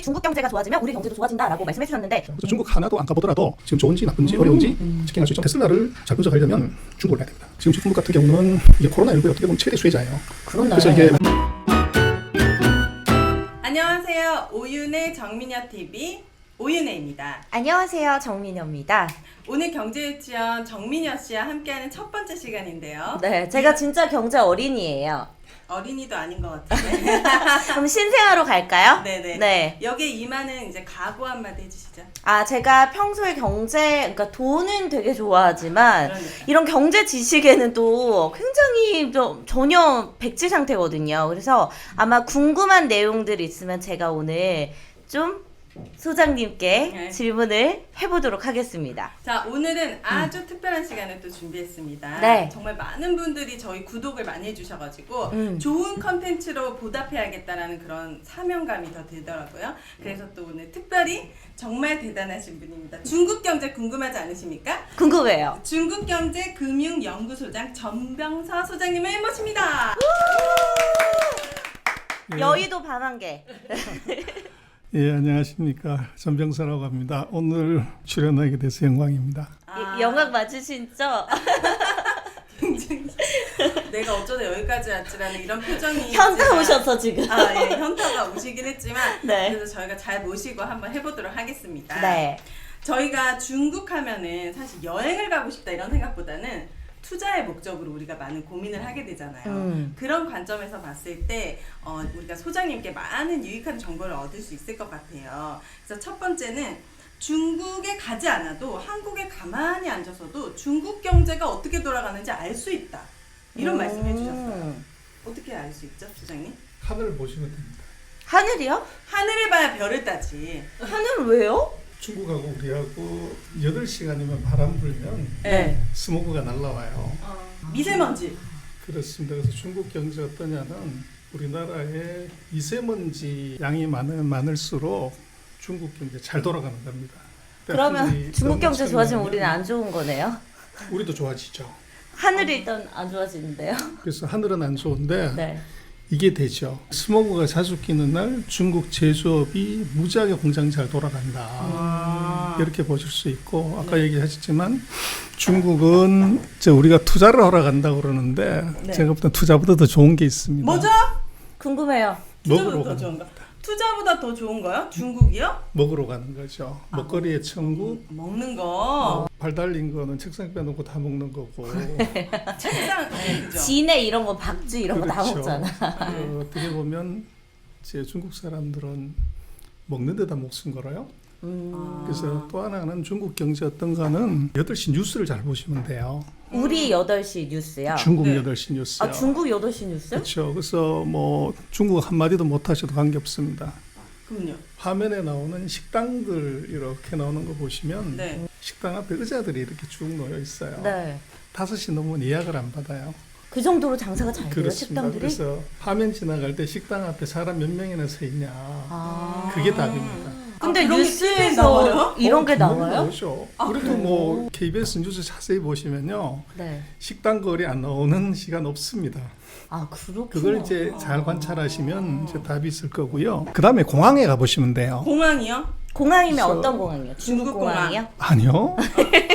중국 경제가 좋아지면 우리 경제도 좋아진다라고 말씀해 주셨는데 중국 하나도 안 가보더라도 지금 좋은지 나쁜지 어려운지 체킹할 수 있죠. 테슬라를 잘 분석하려면 중국을 가야 됩니다. 지금 중국 같은 경우는 이게 코로나19의 어떻게 보면 최대 수혜자예요. 그렇네. 그래서 이게 안녕하세요. 오윤의 정민여TV 오윤혜입니다. 안녕하세요, 정민여입니다. 오늘 경제유치원 정민여 씨와 함께하는 첫 번째 시간인데요. 네, 제가 진짜 경제 어린이에요. 어린이도 아닌 것 같은데. 그럼 신생아로 갈까요? 네네. 네. 여기에 임하는 이제 각오 한마디 해주시죠. 아, 제가 평소에 그러니까 돈은 되게 좋아하지만 그러니까. 이런 경제 지식에는 또 굉장히 전혀 백지 상태거든요. 그래서 아마 궁금한 내용들이 있으면 제가 오늘 좀 소장님께 네. 질문을 해보도록 하겠습니다. 자, 오늘은 아주 특별한 시간을 또 준비했습니다. 네. 정말 많은 분들이 저희 구독을 많이 해주셔가지고 음. 좋은 컨텐츠로 보답해야겠다라는 그런 사명감이 더 들더라고요. 그래서 또 오늘 특별히 정말 대단하신 분입니다. 중국 경제 궁금하지 않으십니까? 궁금해요. 중국경제금융연구소장 전병서 소장님을 모십니다. 여의도 반환계. 예, 안녕하십니까. 전병서라고 합니다. 오늘 출연하게 돼서 영광입니다. 영광 맞으시죠? 굉장히 내가 어쩌다 여기까지 왔지라는 이런 표정이 현타 있지만- 오셔서 지금. 예, 현타가 오시긴 했지만 네. 그래서 저희가 잘 모시고 한번 해보도록 하겠습니다. 네. 저희가 중국 하면은 사실 여행을 가고 싶다 이런 생각보다는 투자의 목적으로 우리가 많은 고민을 하게 되잖아요. 그런 관점에서 봤을 때 우리가 소장님께 많은 유익한 정보를 얻을 수 있을 것 같아요. 그래서 첫 번째는 중국에 가지 않아도 한국에 가만히 앉아서도 중국 경제가 어떻게 돌아가는지 알 수 있다. 이런 말씀해 주셨어요. 어떻게 알 수 있죠, 소장님? 하늘을 보시면 됩니다. 하늘이요? 하늘을 봐야 별을 따지. 하늘은 왜요? 중국하고 우리하고 8시간이면 바람 불면 네. 스모그가 날라와요. 미세먼지. 그렇습니다. 그래서 중국 경제 어떠냐는 우리나라의 미세먼지 양이 많을수록 중국 경제 잘 돌아가는 겁니다. 그러면 하늘이 중국 너무 경제 좋아지면 청량하면 우리는 안 좋은 거네요? 우리도 좋아지죠. 하늘이 일단 안 좋아지는데요? 그래서 하늘은 안 좋은데 네. 이게 되죠. 스모그가 자주 끼는 날 중국 제조업이 무지하게 공장이 잘 돌아간다. 이렇게 보실 수 있고 아까 얘기하셨지만 중국은 이제 우리가 투자를 하러 간다고 그러는데 네. 제가 볼 땐 투자보다 더 좋은 게 있습니다. 뭐죠? 궁금해요. 먹으러 투자보다 더 가는 좋은가? 투자보다 더 좋은 거요? 중국이요? 먹으러 가는 거죠. 먹거리의 천국. 먹는 거. 발 달린 거는 책상 빼놓고 다 먹는 거고. 책상. 네, 그죠? 진해 이런 거, 박쥐 이런 거 다 그렇죠. 먹잖아. 어떻게 보면 제 중국 사람들은 먹는 데다 목숨 걸어요. 그래서 또 하나는 중국 경제 어떤가는 8시 뉴스를 잘 보시면 돼요. 우리 8시 뉴스요? 중국 네. 8시 뉴스요. 아, 중국 8시 뉴스? 그렇죠. 그래서 뭐 중국 한마디도 못하셔도 관계없습니다. 그럼요. 화면에 나오는 식당들 이렇게 나오는 거 보시면 네. 식당 앞에 의자들이 이렇게 쭉 놓여 있어요. 네. 5시 넘으면 예약을 안 받아요. 그 정도로 장사가 잘 돼요, 그렇습니다. 식당들이? 그래서 화면 지나갈 때 식당 앞에 사람 몇 명이나 서 있냐. 아. 그게 답입니다. 근데 그런 게 TV에 뉴스에서 나와요? 이런 게 분명히 나와요? 나오죠. 그래도 뭐 KBS 뉴스 자세히 보시면요. 네. 식당 거리 안 나오는 시간 없습니다. 아, 그렇구나. 그걸 이제 잘 관찰하시면 이제 답이 있을 거고요. 그 다음에 공항에 가보시면 돼요. 공항이요? 공항이면 그래서 어떤 공항이요? 중국 중국 공항. 공항이요? 아니요.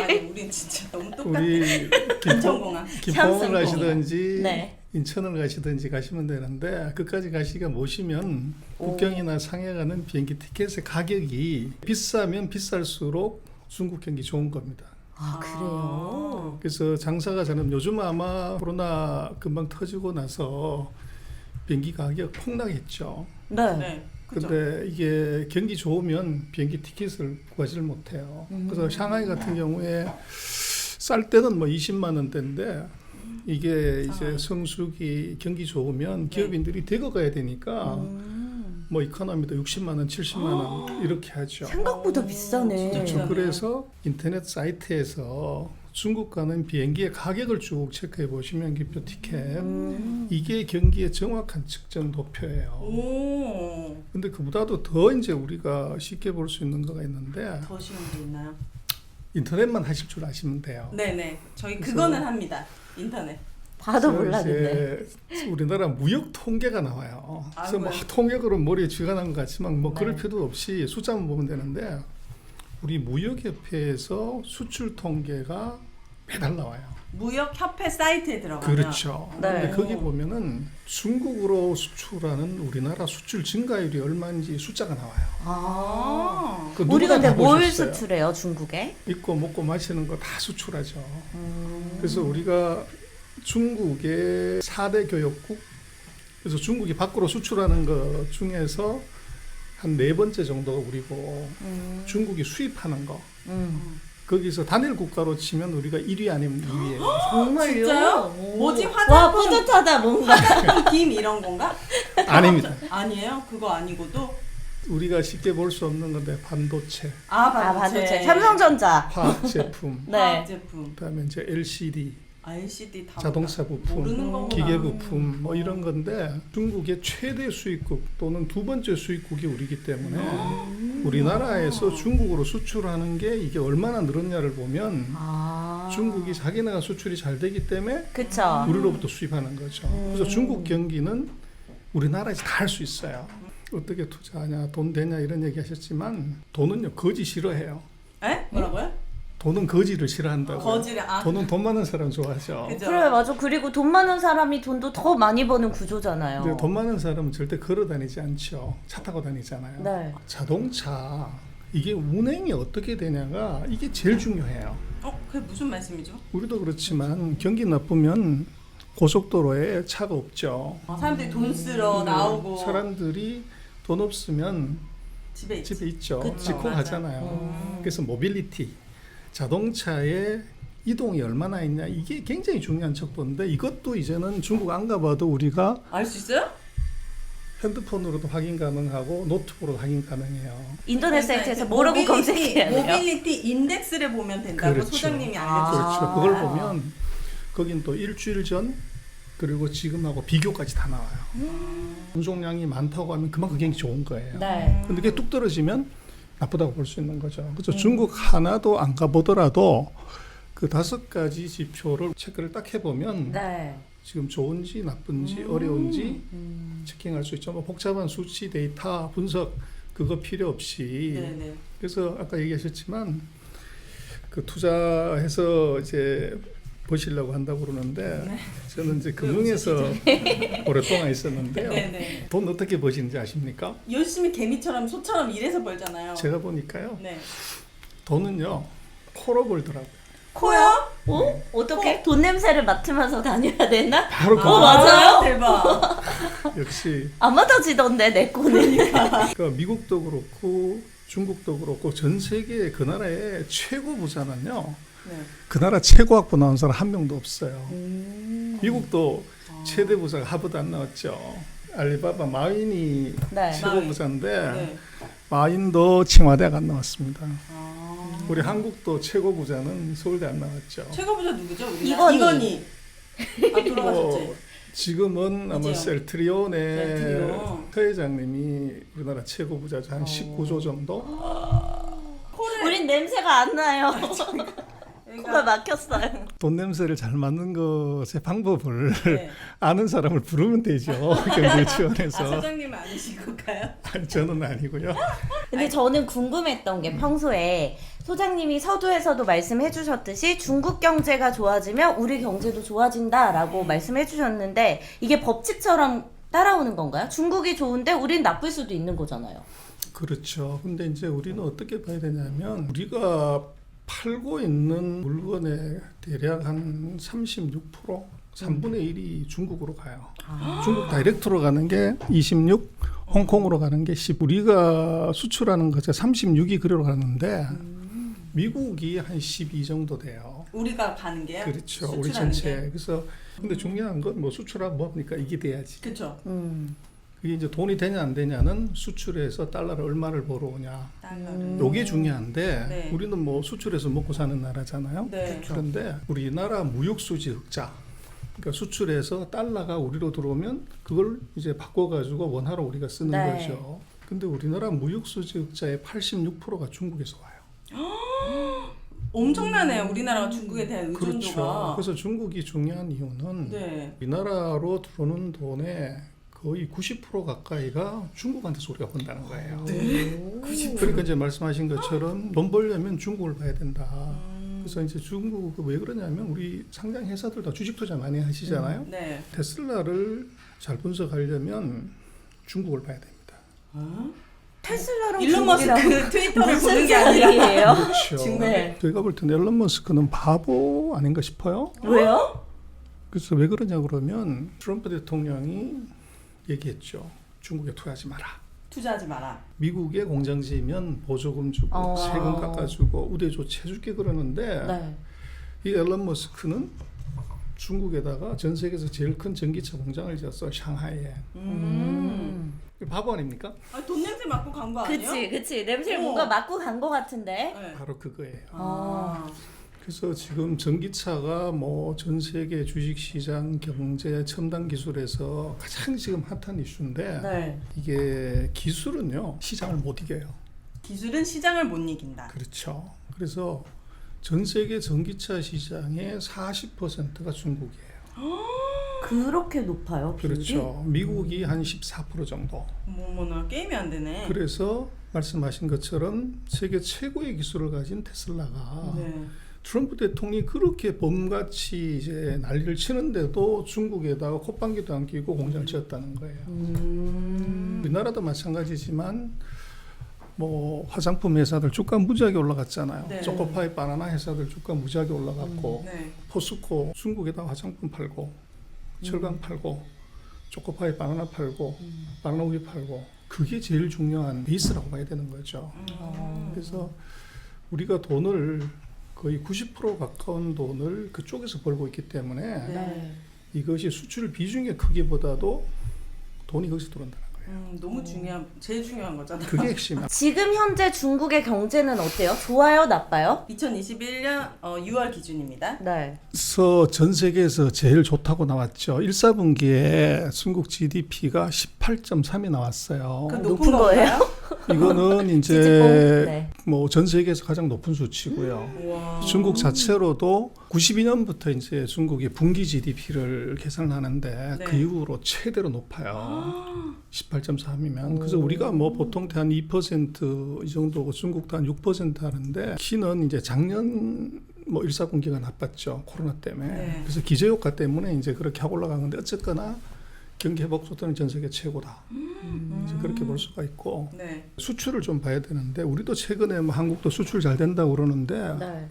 아니, 우린 진짜 너무 똑같아. 우리 인천공항. 김포를 삼성공항. 가시든지 네. 인천을 가시든지 가시면 되는데 그까지 가시기가 모시면 국경이나 상해 가는 비행기 티켓의 가격이 비싸면 비쌀수록 중국 경기 좋은 겁니다. 아, 그래요? 그래서 장사가 저는 요즘 아마 코로나 금방 터지고 나서 비행기 가격 폭락했죠. 네. 네. 그죠? 근데 이게 경기 좋으면 비행기 티켓을 구하지를 못해요. 그래서 샹하이 같은 경우에 쌀 때는 뭐 20만 원대인데 이게 이제 성수기 경기 좋으면 기업인들이 대거 가야 되니까 뭐 이코노미도 60만 원, 70만 원 이렇게 하죠. 생각보다 비싸네. 진짜 비싸네. 그래서 인터넷 사이트에서 중국 가는 비행기의 가격을 쭉 체크해 보시면 기표 티켓 이게 경기의 정확한 측정 도표예요. 오. 근데 그보다도 더 이제 우리가 쉽게 볼 수 있는 거가 있는데 더 쉬운 게 있나요? 인터넷만 하실 줄 아시면 돼요. 네네. 저희 그래서- 그거는 합니다. 인터넷. 봐도 그래서 몰랐는데. 이제 우리나라 무역 통계가 나와요. 그래서 뭐 아이고야. 통계로 머리에 쥐가 난 것 같지만 뭐 그럴 네. 필요도 없이 숫자만 보면 되는데 우리 무역협회에서 수출 통계가 매달 나와요. 무역협회 사이트에 들어가면 그렇죠. 네. 근데 거기 보면은 중국으로 수출하는 우리나라 수출 증가율이 얼마인지 숫자가 나와요. 아. 그 우리가 근데 누구나 다 뭘 보셨어요. 수출해요, 중국에? 입고 먹고 마시는 거 다 수출하죠. 그래서 우리가 중국의 4대 교역국, 그래서 중국이 밖으로 수출하는 것 중에서 한 4번째 정도가 우리고 중국이 수입하는 거 거기서 단일 국가로 치면 우리가 1위 아니면 2위예요. 정말요? 진짜요? 오. 뭐지? 와, 화장품, 뿌듯하다, 뭔가. 화장품 김 이런 건가? 아닙니다. 아니에요? 그거 아니고도? 우리가 쉽게 볼 수 없는 건데 반도체, 아, 반도체. 삼성전자. 화학 제품, 네. 화학 제품, 그다음에 이제 LCD, LCD 다 자동차 부품, 모르는 거구나. 기계 부품 뭐 이런 건데 중국의 최대 수입국 또는 2번째 수입국이 우리기 때문에 우리나라에서 중국으로 수출하는 게 이게 얼마나 늘었냐를 보면 아. 중국이 자기네가 수출이 잘 되기 때문에 그쵸. 우리로부터 수입하는 거죠. 그래서 중국 경기는 우리나라에서 다 할 수 있어요. 어떻게 투자하냐, 돈 되냐 이런 얘기 하셨지만 돈은요 거지 싫어해요. 에? 뭐라고요? 돈은 거지를 싫어한다고요. 거지를 돈은 돈 많은 사람 좋아하죠. 그죠? 그래, 맞아. 그리고 돈 많은 사람이 돈도 더 많이 버는 구조잖아요. 근데 돈 많은 사람은 절대 걸어 다니지 않죠. 차 타고 다니잖아요. 네. 자동차 이게 운행이 어떻게 되냐가 이게 제일 중요해요. 그게 무슨 말씀이죠? 우리도 그렇지만 경기 나쁘면 고속도로에 차가 없죠. 사람들이 돈 쓰러 나오고 사람들이 돈 없으면 집에 있지. 집에 있죠. 그쵸. 집콕 맞아. 하잖아요. 그래서 모빌리티, 자동차의 이동이 얼마나 있냐 이게 굉장히 중요한 척도인데 이것도 이제는 중국 안 가봐도 우리가 알 수 있어요? 핸드폰으로도 확인 가능하고 노트북으로도 확인 가능해요. 인터넷 사이트에서 모빌리티- 뭐라고 검색해야 돼요? 모빌리티 인덱스를 보면 된다고 그렇죠. 소장님이 아. 알려주셨어요. 그렇죠. 그걸 보면 거긴 또 일주일 전 그리고 지금하고 비교까지 다 나와요. 운송량이 많다고 하면 그만큼 경기 좋은 거예요. 네. 근데 그게 뚝 떨어지면 나쁘다고 볼 수 있는 거죠. 그래서 중국 하나도 안 가보더라도 그 5가지 지표를 체크를 딱 해보면 네. 지금 좋은지 나쁜지 어려운지 체킹할 수 있죠. 뭐 복잡한 수치 데이터 분석 그거 필요 없이. 네네. 그래서 아까 얘기하셨지만 그 투자해서 이제 보시려고 한다고 그러는데 저는 이제 금융에서 오랫동안 있었는데요. 네네. 돈 어떻게 버시는지 아십니까? 열심히 개미처럼 소처럼 일해서 벌잖아요. 제가 보니까요. 네. 돈은요 코로 벌더라고요. 코요? 어? 어떻게? 돈 냄새를 맡으면서 다녀야 되나? 바로 그 맞아요? 대박. 역시 안 맡아지던데, 내 거는. 그러니까 미국도 그렇고 중국도 그렇고 전 세계 그 나라의 최고 부자는요. 네. 그 나라 최고 학부 나온 사람 한 명도 없어요. 미국도 최대 부자가 하버드 안 나왔죠. 알리바바 마윈이 네. 최고 마윈. 부자인데 네. 마윈도 칭화대학 안 나왔습니다. 아. 우리 한국도 최고 부자는 서울대 안 나왔죠. 최고 부자 누구죠? 이건희. 이건희. 아 돌아가셨지. 뭐 지금은 아마 이재용. 셀트리온의 셀트리온. 서 회장님이 우리나라 최고 부자죠. 한 19조 정도. 코를 우린 냄새가 안 나요. 코가 여기가 막혔어요. 돈 냄새를 잘 맡는 것의 방법을 네. 아는 사람을 부르면 되죠. 경제지원에서. 사장님 아니신 건가요? 아니, 저는 아니고요. 근데 저는 궁금했던 게 평소에 소장님이 서두에서도 말씀해 주셨듯이 중국 경제가 좋아지면 우리 경제도 좋아진다라고 말씀해 주셨는데 이게 법칙처럼 따라오는 건가요? 중국이 좋은데 우린 나쁠 수도 있는 거잖아요. 그렇죠. 근데 이제 우리는 어떻게 봐야 되냐면 우리가 팔고 있는 물건의 대략 한 36%, 3분의 1이 중국으로 가요. 중국 다이렉트로 가는 게 26, 홍콩으로 가는 게 10. 우리가 수출하는 것에 36이 그리로 가는데 미국이 한 12 정도 돼요. 우리가 가는 게요? 그렇죠. 우리 수출하는 전체. 게? 그래서 근데 중요한 건 뭐 수출하면 뭡니까? 이게 돼야지. 그렇죠. 그게 이제 돈이 되냐 안 되냐는 수출해서 달러를 얼마를 벌어오냐. 달러를. 요게 중요한데 네. 우리는 뭐 수출해서 먹고 사는 나라잖아요. 네. 그런데 우리나라 무역수지 흑자, 그러니까 수출해서 달러가 우리로 들어오면 그걸 이제 바꿔가지고 원화로 우리가 쓰는 네. 거죠. 근데 우리나라 무역수지 흑자의 86%가 중국에서 와요. 엄청나네요. 우리나라가 중국에 대한 그렇죠. 의존도가. 그래서 중국이 중요한 이유는 네. 우리나라로 들어오는 돈의 거의 90% 가까이가 중국한테서 우리가 번다는 거예요. 그러니까 이제 말씀하신 것처럼 돈 벌려면 중국을 봐야 된다. 그래서 이제 중국 왜 그러냐면 우리 상장 회사들 다 주식 투자 많이 하시잖아요. 네. 테슬라를 잘 분석하려면 중국을 봐야 됩니다. 테슬라랑 일론 중국이랑 머스크 트위터를 보는 무슨 게 아니라 사이예요? 그렇죠. 네. 제가 볼 때는 앨런 머스크는 바보 아닌가 싶어요. 왜요? 그래서 왜 그러냐 그러면 트럼프 대통령이 얘기했죠. 중국에 투자하지 마라. 투자하지 마라. 미국에 공장 지으면 보조금 주고 세금 깎아주고 우대 조치 해줄게 그러는데 네. 이 앨런 머스크는 중국에다가 전 세계에서 제일 큰 전기차 공장을 지었어. 샹하이에. 바보 아닙니까? 돈 냄새 맡고 간 거 아니에요? 그치. 냄새를 뭔가 맡고 간 것 같은데. 네. 바로 그거예요. 아. 그래서 지금 전기차가 뭐 전 세계 주식시장, 경제, 첨단 기술에서 가장 지금 핫한 이슈인데 네. 이게 기술은요 시장을 못 이겨요. 기술은 시장을 못 이긴다. 그렇죠. 그래서 전 세계 전기차 시장의 40%가 중국이에요. 그렇게 높아요, 비율이? 그렇죠. 미국이 한 14% 정도. 어머나 게임이 안 되네. 그래서 말씀하신 것처럼 세계 최고의 기술을 가진 테슬라가 네. 트럼프 대통령이 그렇게 봄같이 이제 난리를 치는데도 중국에다가 콧방귀도 안 끼고 공장을 지었다는 거예요. 우리나라도 마찬가지지만 뭐 화장품 회사들 주가 무지하게 올라갔잖아요. 네. 초코파이 바나나 회사들 주가 무지하게 올라갔고 네. 포스코 중국에다 화장품 팔고 철강 팔고 초코파이 바나나 팔고 바나나 우유 팔고 그게 제일 중요한 베이스라고 봐야 되는 거죠. 그래서 우리가 돈을 거의 90% 가까운 돈을 그쪽에서 벌고 있기 때문에 네. 이것이 수출 비중의 크기보다도 돈이 거기서 들어온다는 거예요. 너무 제일 중요한 거잖아요. 그게 핵심이야. 지금 현재 중국의 경제는 어때요? 좋아요, 나빠요? 2021년 6월 기준입니다. 네. 그래서 전 세계에서 제일 좋다고 나왔죠. 1사분기에 중국 GDP가 18.3이 나왔어요. 그 높은 거예요? 이거는 찌찌뽕? 이제 네. 뭐 전 세계에서 가장 높은 수치고요. 우와. 중국 자체로도 92년부터 이제 중국이 분기 GDP를 계산하는데 네. 그 이후로 최대로 높아요. 18.3이면 그래서 우리가 뭐 보통 한 2% 이 정도고 중국도 한 6% 하는데 키는 이제 작년 뭐 1사분기가 나빴죠. 코로나 때문에. 네. 그래서 기저효과 때문에 이제 그렇게 하고 올라간 건데 어쨌거나 경기 회복 속도는 전 세계 최고다. 이제 그렇게 볼 수가 있고 네. 수출을 좀 봐야 되는데 우리도 최근에 뭐 한국도 수출 잘 된다고 그러는데 네.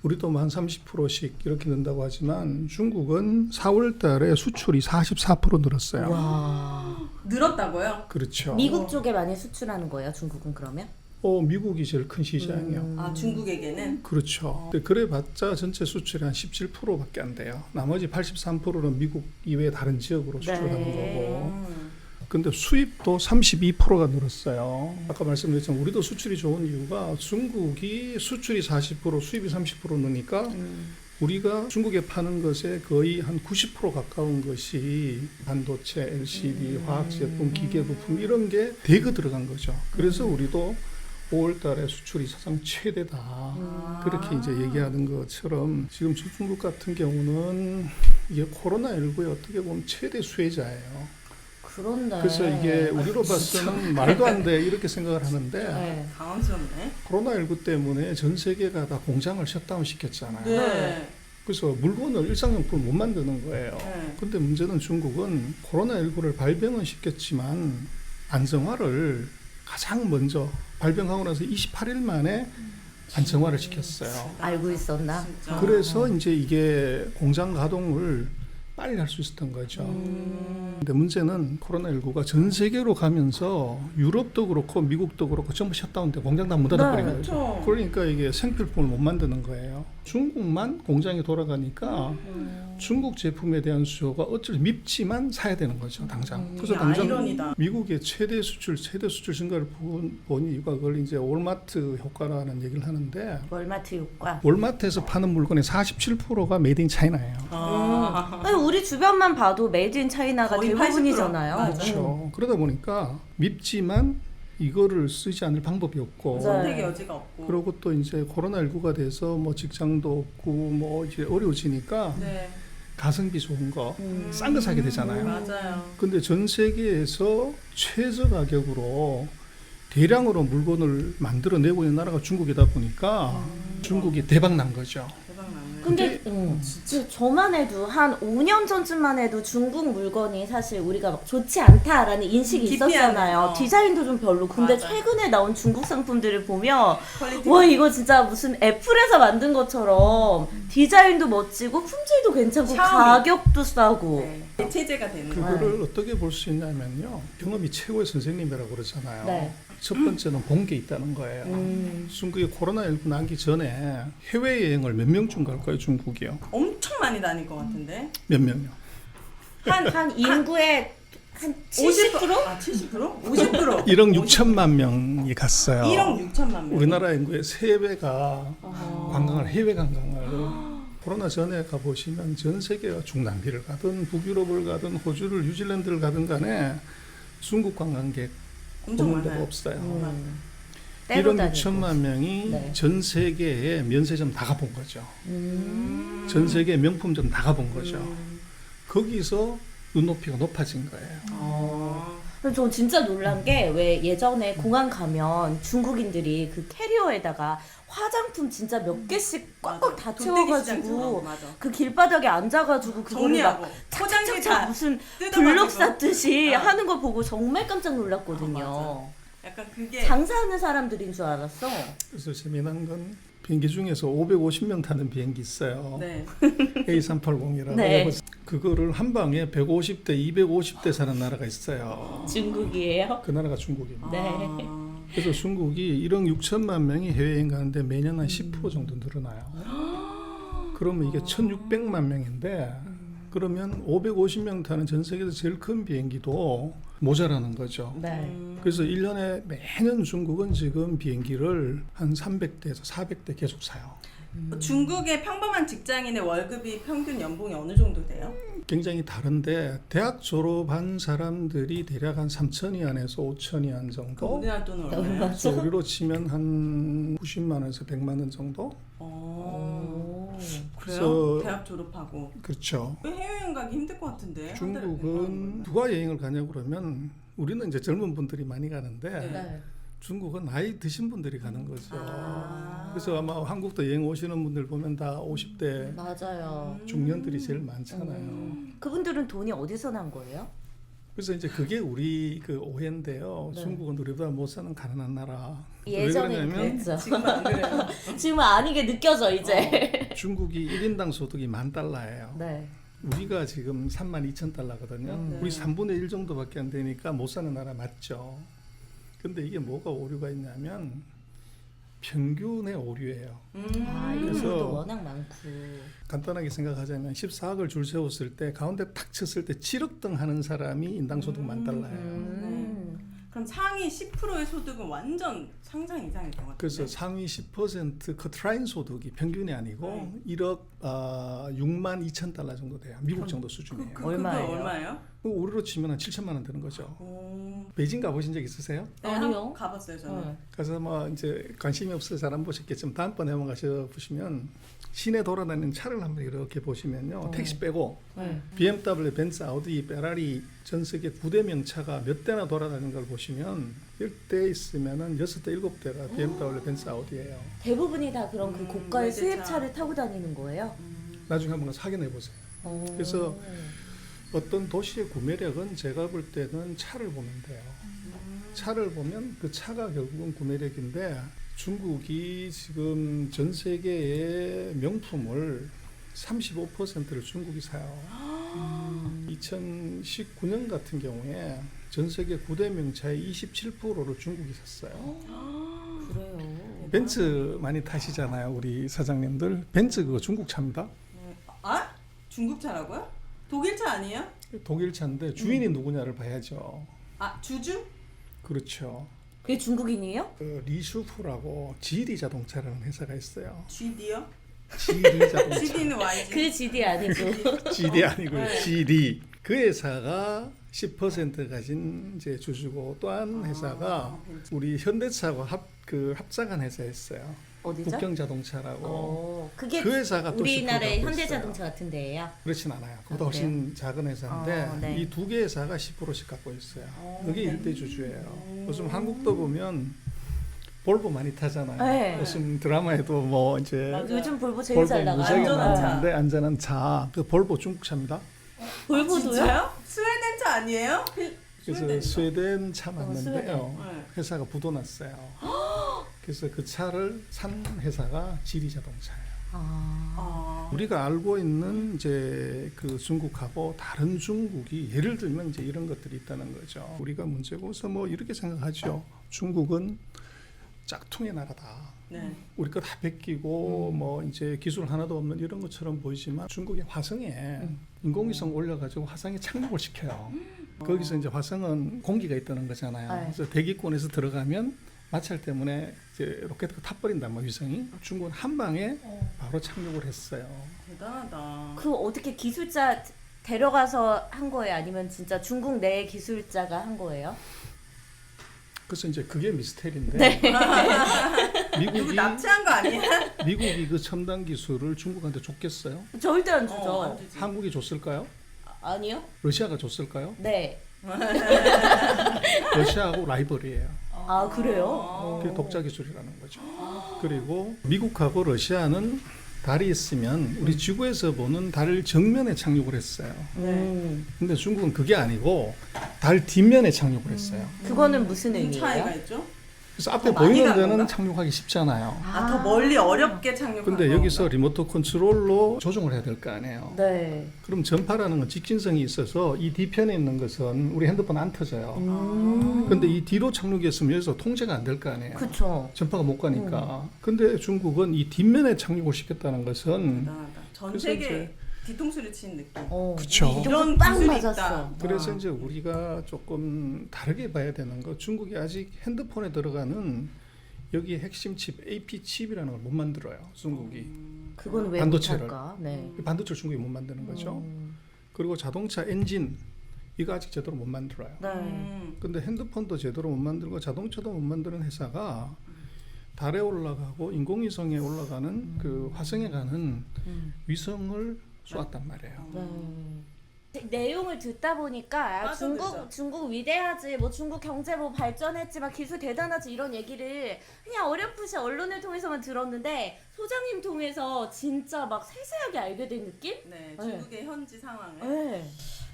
우리도 뭐 한 30%씩 이렇게 는다고 하지만 중국은 4월 달에 수출이 44% 늘었어요. 와. 늘었다고요? 그렇죠. 미국 쪽에 많이 수출하는 거예요, 중국은 그러면? 미국이 제일 큰 시장이요. 아 중국에게는? 그렇죠. 근데 그래봤자 전체 수출이 한 17%밖에 안 돼요. 나머지 83%는 미국 이외의 다른 지역으로 수출하는 거고. 근데 수입도 32%가 늘었어요. 아까 말씀드렸지만 우리도 수출이 좋은 이유가 중국이 수출이 40%, 수입이 30% 느니까 우리가 중국에 파는 것에 거의 한 90% 가까운 것이 반도체, LCD, 화학제품, 기계부품 이런 게 대거 들어간 거죠. 그래서 우리도 5월 달에 수출이 사상 최대다. 그렇게 이제 얘기하는 것처럼 지금 중국 같은 경우는 이게 코로나19의 어떻게 보면 최대 수혜자예요. 그런데. 그래서 이게 우리로 봐서는 말도 안 돼 이렇게 생각을 하는데 네. 당황스럽네. 코로나19 때문에 전 세계가 다 공장을 셧다운 시켰잖아요. 네. 그래서 물건을 일상용품을 못 만드는 거예요. 네. 근데 문제는 중국은 코로나19를 발병은 시켰지만 안정화를 가장 먼저 발병하고 나서 28일 만에 안정화를 시켰어요. 알고 있었나? 진짜. 그래서 이제 이게 공장 가동을 빨리 할 수 있었던 거죠. 근데 문제는 코로나19가 전 세계로 가면서 유럽도 그렇고 미국도 그렇고 전부 셧다운돼 공장 다 문 닫아버린 네, 거죠. 그렇죠. 그러니까 이게 생필품을 못 만드는 거예요. 중국만 공장이 돌아가니까 중국 제품에 대한 수요가 어쩔 밉지만 사야 되는 거죠, 당장. 그래서 당장 아이러니다. 미국의 최대 수출 증가를 본 이유가 그걸 이제 월마트 효과라는 얘기를 하는데 월마트 효과. 월마트에서 파는 물건의 47%가 메이드 인 차이나예요. 아니, 우리 주변만 봐도 메이드 인 차이나가 거의 대부분이잖아요. 80%. 맞아요. 그렇죠. 그러다 보니까 밉지만 이거를 쓰지 않을 방법이 없고 네. 선택의 여지가 없고. 그리고 또 이제 코로나19가 돼서 뭐 직장도 없고 뭐 이제 어려워지니까 네. 가성비 좋은 거 싼 거 사게 되잖아요. 맞아요. 근데 전 세계에서 최저 가격으로 대량으로 물건을 만들어내고 있는 나라가 중국이다 보니까 중국이 대박 난 거죠. 대박 났네. 근데 저만 해도 한 5년 전쯤만 해도 중국 물건이 사실 우리가 막 좋지 않다라는 인식이 기피하는, 있었잖아요. 디자인도 좀 별로. 근데 맞아. 최근에 나온 중국 상품들을 보면 퀄리티. 와 이거 진짜 무슨 애플에서 만든 것처럼 디자인도 멋지고 품질도 괜찮고 샤오미. 가격도 싸고. 네. 대체제가 되는 거예요. 그거를 어떻게 볼 수 있냐면요. 경험이 최고의 선생님이라고 그러잖아요. 네. 첫 번째는 본 게 있다는 거예요. 중국이 코로나19 나기 전에 해외여행을 몇 명쯤 갈까요? 중국이요? 엄청 많이 다닐 것 같은데. 몇 명요? 한 인구의 한 70%? 아, 70%? 50%? 1억 6천만 명이 갔어요. 1억 6천만 명. 우리나라 인구의 3배가 관광을 해외 관광을 코로나 전에 가보시면 전 세계가 중남미를 가든 북유럽을 가든 호주를 뉴질랜드를 가든 간에 중국 관광객 엄청 없는 데가 많아요. 없어요. 때로 1억 다니고. 6천만 명이 네. 전 세계의 면세점 다 가본 거죠. 전 세계 명품점 다 가본 거죠. 거기서 눈높이가 높아진 거예요. 저 진짜 놀란 게 왜 예전에 공항 가면 중국인들이 그 캐리어에다가 화장품 진짜 몇 개씩 꽉꽉 다 채워가지고 맞아. 그 길바닥에 앉아가지고 그거를 막 정리하고 포장지 착착착 다 무슨 뜯어가지고. 블록 쌌듯이 어. 하는 걸 보고 정말 깜짝 놀랐거든요. 맞아. 약간 그게 장사하는 사람들인 줄 알았어. 그래서 재미난 건 비행기 중에서 550명 타는 비행기 있어요. 네. A380이라고. 네. 그거를 한 방에 150대, 250대 사는 나라가 있어요. 중국이에요? 그 나라가 중국입니다. 네. 아, 그래서 중국이 1억 6천만 명이 해외여행 가는데 매년 한 10% 정도 늘어나요. 그러면 이게 1,600만 명인데 그러면 550명 타는 전 세계에서 제일 큰 비행기도 모자라는 거죠. 네. 그래서 1년에 매년 중국은 지금 비행기를 한 300대에서 400대 계속 사요. 중국의 평범한 직장인의 월급이 평균 연봉이 어느 정도 돼요? 굉장히 다른데 대학 졸업한 사람들이 대략 한 3천위안에서 5천위안 정도. 우리나라 돈은 얼마예요? 그래서 우리로 치면 한 90만 원에서 100만 원 정도. 어, 그래요? 그래서- 대학 졸업하고 그렇죠. 왜 해외여행 가기 힘들 것 같은데? 한 달에 100만 중국은 원. 누가 여행을 가냐고 그러면 우리는 이제 젊은 분들이 많이 가는데 네. 중국은 나이 드신 분들이 가는 거죠. 아. 그래서 아마 한국도 여행 오시는 분들 보면 다 50대 맞아요. 중년들이 제일 많잖아요. 그분들은 돈이 어디서 난 거예요? 그래서 이제 그게 우리 그 오해인데요. 네. 중국은 우리보다 못 사는 가난한 나라. 예전에는 왜 그러냐면 그랬죠. 지금 안 그래요. 지금은 아니게 느껴져 이제. 중국이 1인당 소득이 10,000달러예요. 네. 우리가 지금 32,000달러거든요. 우리 3분의 1 정도밖에 안 되니까 못 사는 나라 맞죠. 근데 이게 뭐가 오류가 있냐면 평균의 오류예요. 아, 그래서- 인구도 워낙 많고. 간단하게 생각하자면 14억을 줄 세웠을 때 가운데 탁 쳤을 때 7억 등 하는 사람이 인당 소득 10,000달러예요. 그럼 상위 10%의 소득은 완전 상상 이상일 것 같아요. 그래서 상위 10% 커트라인 소득이 평균이 아니고 1억 6만 2천 달러 정도 돼요. 미국 정도 수준이에요. 얼마예요? 그거 얼마예요? 우리로 치면 한 7천만 원 되는 거죠. 오. 베이징 가보신 적 있으세요? 네, 아니요. 한번 가봤어요 저는. 네. 가서 뭐 이제 관심이 없어서 잘 안 보셨겠지만 다음번에 한번 가서 보시면 시내 돌아다니는 차를 한번 이렇게 보시면요. 택시 빼고 네. BMW, 벤츠, 아우디, 페라리 전 세계 9대명 차가 몇 대나 돌아다니는 걸 보시면 10대 있으면은 6대, 7대가 BMW, 벤츠, 아우디예요. 대부분이 다 그런 그 고가의 외제차. 수입차를 타고 다니는 거예요? 나중에 한번 가서 확인해 보세요. 그래서 어떤 도시의 구매력은 제가 볼 때는 차를 보면 돼요. 차를 보면 그 차가 결국은 구매력인데 중국이 지금 전 세계의 명품을 35%를 중국이 사요. 2019년 같은 경우에 전 세계 9대 명차의 27%를 중국이 샀어요. 그래요. 벤츠 많이 타시잖아요, 우리 사장님들. 벤츠 그거 중국 차입니다. 아? 중국 차라고요? 독일 차 아니에요? 독일 차인데 주인이 누구냐를 봐야죠. 아 주주? 그렇죠. 그게 중국인이에요? 리슈프라고 GD 자동차라는 회사가 있어요. GD요? GD 자동차. GD는 YG. 그 GD 아니고. GD 아니고요. 네. GD. 그 회사가 10% 가진 이제 주주고 또 한 회사가 우리 현대차하고 합작한 회사였어요. 어디죠? 북경자동차라고. 그게 그 회사가 또 우리나라의 10% 갖고 현대자동차 같은 데예요? 그렇진 않아요. 그보다 그래요? 훨씬 작은 회사인데 네. 이 두 개 회사가 10%씩 갖고 있어요. 그게 일대 주주예요. 요즘 한국도 보면 볼보 많이 타잖아요. 네. 무슨 드라마에도 뭐 이제 맞아요. 요즘 볼보 제일 잘 볼보 나가요. 무지하게 안전한 차. 나오는데 안전한 차. 그 볼보 중국 차입니다. 볼보도요? 진짜요? 스웨덴 차 아니에요? 그래서 스웨덴 차 맞는데요. 스웨덴. 회사가 부도났어요. 그래서 그 차를 산 회사가 지리자동차예요. 우리가 알고 있는 이제 그 중국하고 다른 중국이 예를 들면 이제 이런 것들이 있다는 거죠. 우리가 문제고 그래서 뭐 이렇게 생각하죠. 중국은 짝퉁의 나라다. 네. 우리 거 다 베끼고 뭐 이제 기술 하나도 없는 이런 것처럼 보이지만 중국의 화성에 인공위성 올려가지고 화성에 착륙을 시켜요. 거기서 이제 화성은 공기가 있다는 거잖아요. 네. 그래서 대기권에서 들어가면 마찰 때문에 이제 로켓가 타버린단 말이에요. 위성이. 중국은 한 방에 바로 착륙을 했어요. 대단하다. 그 어떻게 기술자 데려가서 한 거예요? 아니면 진짜 중국 내 기술자가 한 거예요? 그래서 이제 그게 미스테리인데 네. 누구 미국이 납치한 거 아니야? 미국이 그 첨단 기술을 중국한테 줬겠어요? 절대 안 주죠. 안 주지. 한국이 줬을까요? 아니요? 러시아가 줬을까요? 네. 러시아하고 라이벌이에요. 아 그래요? 그게 독자 기술이라는 거죠. 그리고 미국하고 러시아는 달이 있으면 우리 지구에서 보는 달 정면에 착륙을 했어요. 근데 중국은 그게 아니고 달 뒷면에 착륙을 했어요. 그거는 무슨 무슨 차이가 의미예요? 있죠? 그래서 앞에 더 많이 보이는 간 데는 건가? 착륙하기 쉽잖아요. 더 멀리 어렵게 착륙한 근데 여기서 리모트 컨트롤로 조종을 해야 될 거 아니에요. 네. 그럼 전파라는 건 직진성이 있어서 이 뒤편에 있는 것은 우리 핸드폰 안 터져요. 근데 이 뒤로 착륙했으면 여기서 통제가 안 될 거 아니에요. 그쵸. 전파가 못 가니까. 근데 중국은 이 뒷면에 착륙을 시켰다는 것은 대단하다. 전 그래서 세계 이제- 뒤통수를 치는 느낌. 그쵸. 이런 빵 기술이 맞았어. 있다. 그래서 이제 우리가 조금 다르게 봐야 되는 거 중국이 아직 핸드폰에 들어가는 여기 핵심 칩 AP 칩이라는 걸 못 만들어요. 중국이. 그건 왜 반도체를. 못할까? 네. 반도체 중국이 못 만드는 거죠. 그리고 자동차 엔진 이거 아직 제대로 못 만들어요. 네. 근데 핸드폰도 제대로 못 만들고 자동차도 못 만드는 회사가 달에 올라가고 인공위성에 올라가는 그 화성에 가는 위성을 쏘았단 말이에요. 네. 내용을 듣다 보니까 아, 빠져들죠. 중국 위대하지 뭐 중국 경제 뭐 발전했지 막 기술 대단하지 이런 얘기를 그냥 어렴풋이 언론을 통해서만 들었는데 소장님 통해서 진짜 막 세세하게 알게 된 느낌? 네, 중국의 현지 상황을. 네.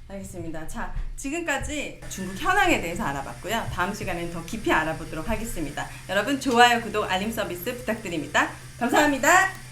알겠습니다. 자, 지금까지 중국 현황에 대해서 알아봤고요. 다음 시간에는 더 깊이 알아보도록 하겠습니다. 여러분 좋아요, 구독, 알림 서비스 부탁드립니다. 감사합니다.